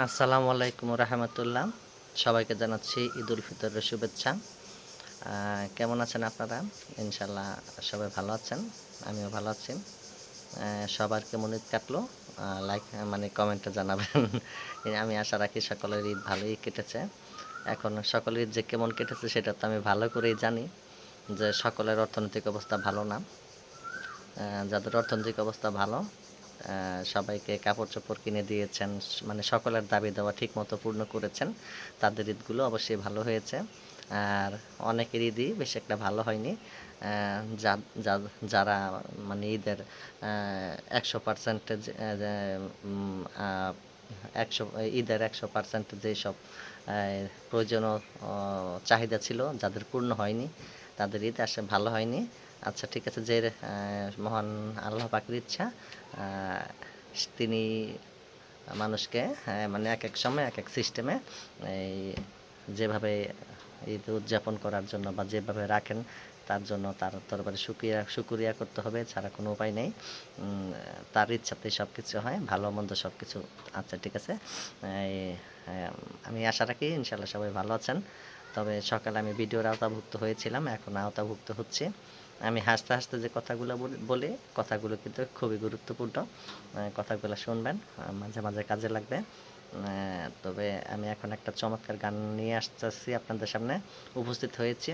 আসসালামু আলাইকুম রহমতুল্লাহ। সবাইকে জানাচ্ছি ঈদুল ফিতরের শুভেচ্ছা। কেমন আছেন আপনারা? ইনশাল্লাহ সবাই ভালো আছেন, আমিও ভালো আছি। সবার কেমন ঈদ কাটলো লাইক মানে কমেন্টে জানাবেন। আমি আশা রাখি সকলের ঈদ ভালোই কেটেছে। এখন সকলের ঈদ যে কেমন কেটেছে সেটা তো আমি ভালো করেই জানি যে সকলের অর্থনৈতিক অবস্থা ভালো না। যাদের অর্থনৈতিক অবস্থা ভালো সবাইকে কাপড় চোপড় কিনে দিয়েছেন, মানে সকলের দাবি দেওয়া ঠিক মতো পূর্ণ করেছেন, তাদের ঈদগুলো অবশ্যই ভালো হয়েছে। আর অনেকের ঈদই বেশ একটা ভালো হয়নি। যারা মানে ঈদের 100% একশো ঈদের 100% যেসব প্রয়োজনীয় চাহিদা ছিল যাদের পূর্ণ হয়নি, তাদের ঈদ আসলে ভালো হয়নি। আচ্ছা ঠিক আছে, যে মহান আল্লাহ পাকের ইচ্ছা, তিনি মানুষকে মানে এক এক সময় এক এক সিস্টেমে এই যেভাবে ঈদ উদযাপন করার জন্য বা যেভাবে রাখেন তার জন্য তার দরবারে শুকরিয়া করতে হবে, ছাড়া কোনো উপায় নেই। তার ইচ্ছাতেই সব কিছু হয়, ভালো মন্দ সব কিছু। আচ্ছা ঠিক আছে, আমি আশা রাখি ইনশাল্লাহ সবাই ভালো আছেন। তবে সকালে আমি ভিডিওর আওতাভুক্ত হয়েছিলাম, এখন আওতাভুক্ত হচ্ছি। আমি হাসতে হাসতে যে কথাগুলো বলি, কথাগুলো কিন্তু খুবই গুরুত্বপূর্ণ। কথাগুলো শুনবেন, মাঝে মাঝে কাজে লাগবে। তবে আমি এখন একটা চমৎকার গান নিয়ে আসতেছি আপনাদের সামনে, উপস্থিত হয়েছি।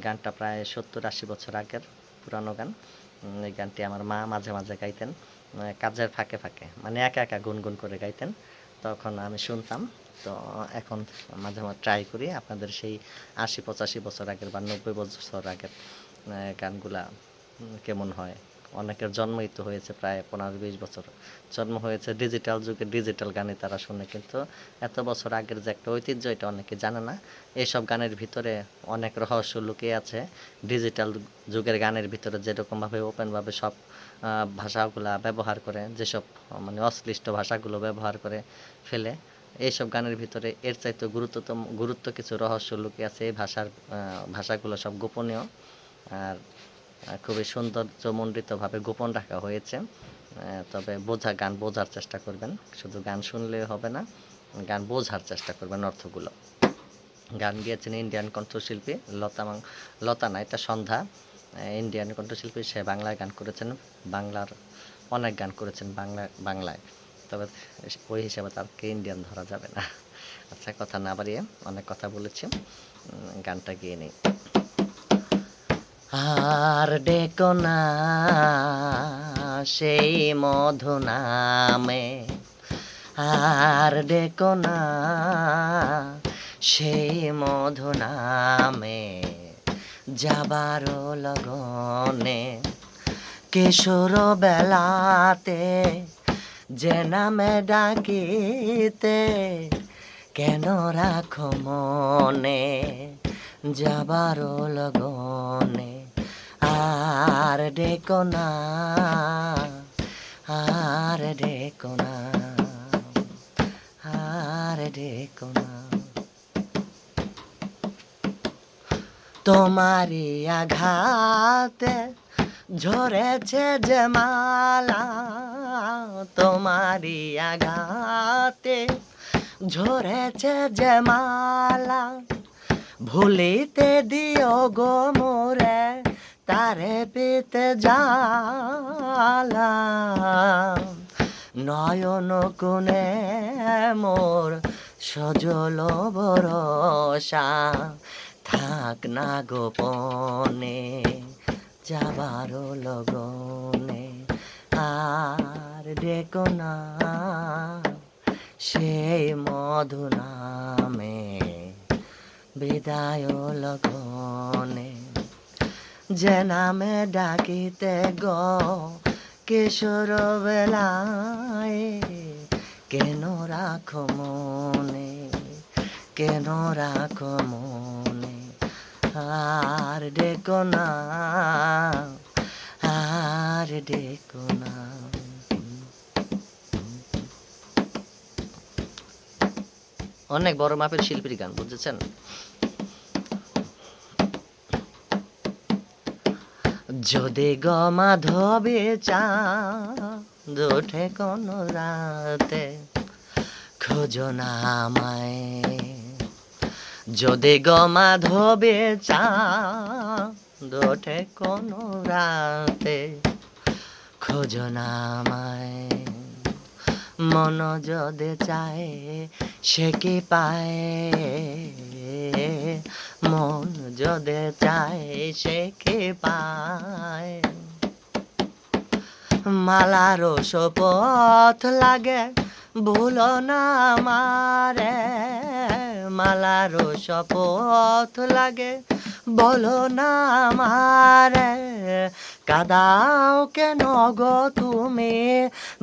গানটা প্রায় 70-80 বছর আগের পুরানো গান। এই গানটি আমার মা মাঝে মাঝে গাইতেন, কাজের ফাঁকে ফাঁকে, মানে একা একা গুনগুন করে গাইতেন, তখন আমি শুনতাম। তো এখন মাঝে মাঝে ট্রাই করি আপনাদের সেই 80-85 বছর আগের বা 90 বছর আগের গানগুলা কেমন হয়। অনেকের জন্মই তো হয়েছে প্রায় 15-20 বছর, জন্ম হয়েছে ডিজিটাল যুগে, ডিজিটাল গানে তারা শুনে, কিন্তু এত বছর আগের যে একটা ঐতিহ্য এটা অনেকে জানে না। এইসব গানের ভিতরে অনেক রহস্য লুকিয়ে আছে। ডিজিটাল যুগের গানের ভিতরে যেরকমভাবে ওপেনভাবে সব ভাষাগুলা ব্যবহার করে, যেসব মানে অশ্লিষ্ট ভাষাগুলো ব্যবহার করে ফেলে, এইসব গানের ভিতরে এর চাইতে গুরুত্ব কিছু রহস্য লুকিয়ে আছে। এই ভাষাগুলো সব গোপনীয়, আর খুবই সৌন্দর্যমণ্ডিতভাবে গোপন রাখা হয়েছে। তবে গান বোঝার চেষ্টা করবেন, শুধু গান শুনলে হবে না, গান বোঝার চেষ্টা করবেন অর্থগুলো। গান গেয়েছেন ইন্ডিয়ান কণ্ঠশিল্পী লতা না, এটা সন্ধ্যা। ইন্ডিয়ান কণ্ঠশিল্পী, সে বাংলায় গান করেছেন, বাংলার অনেক গান করেছেন বাংলায়। তবে ওই হিসাবে তাকে ইন্ডিয়ান ধরা যাবে না। আচ্ছা কথা না বাড়িয়ে অনেক কথা বলেছি, গানটা গিয়ে নেই। আর ডেকো না সেই মধু নামে, আর ডেকো না সেই মধু নামে, যাবার লগনে কিশোর বেলাতে যে নামে ডাকিতে কেন রাখো মনে, যাবার লগনে আর ডেকো না, আর ডেকো না, আর ডেকো না। তোমারই আঘাতে ঝরেছে যে মালা, তোমারই আঘাতে ঝরেছে যে মালা, ভুলিতে দিও গো মোরে তারে পেতে জালা, নয়ন কোণে মোর সজল বরষা, থাক না গোপনে যাবার লগনে, আর ডেকো না সেই মধু নামে, বিদায় লগনে যে নামে ডাকিতে গো কিশোর বেলায়, কেন রাখো মনে, কেন রাখো মনে, আর ডেকো না, আর ডেকো না। অনেক বড় মাপের শিল্পীর গান, বুঝেছেন? যদি গো মাধবী চাঁদ ওঠে কোন রাতে, খোঁজো না আমায়, যদি গো মাধবে চাঁদ ওঠে কোনো রাতে, খোঁজো না আমায়, মন যদি চায় সে কি পায়, মন যদি চায় সে কি পায়। মালারও শপথ লাগে ভুলো না আমারে, মালারও শপথ লাগে বলো না আমারে, কাদাও কেন গো তুমি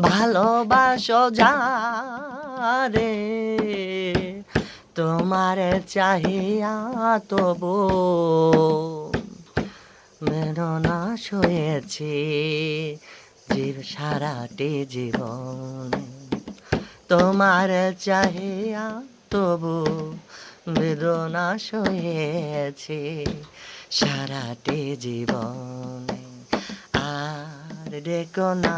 ভালোবাসো যারে, তোমারে চাহিয়া তবু বেদনা সয়েছি সারাটি জীবন, তোমার চাহিয়া তবু বেদনা সয়েছি সারাটি জীবন। আর ডেকো না,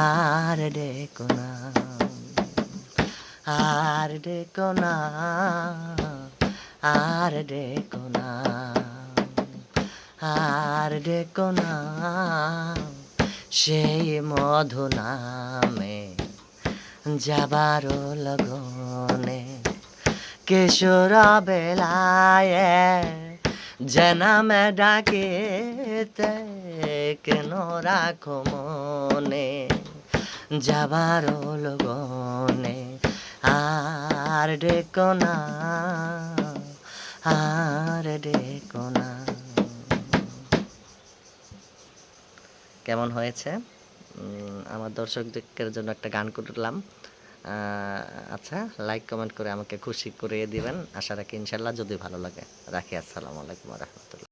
আর ডেকো না, আর ডেকো না, আর ডেকো না, আর ডেকো না, সেই মধু নামে যাবার লগনে, কিশোর বেলায় যে নামে ডাকিতে কেন রাখো মনে, যাবার লগনে আর ডেকো না, আর ডেকো না। কেমন হয়েছে? আমার দর্শকদের জন্য একটা গান করলাম। আচ্ছা, লাইক কমেন্ট করে আমাকে খুশি করে দিবেন, আশা রাখি ইনশাল্লাহ যদি ভালো লাগে। রাখি, আসসালামু আলাইকুম ওয়া রাহমাতুল্লাহ।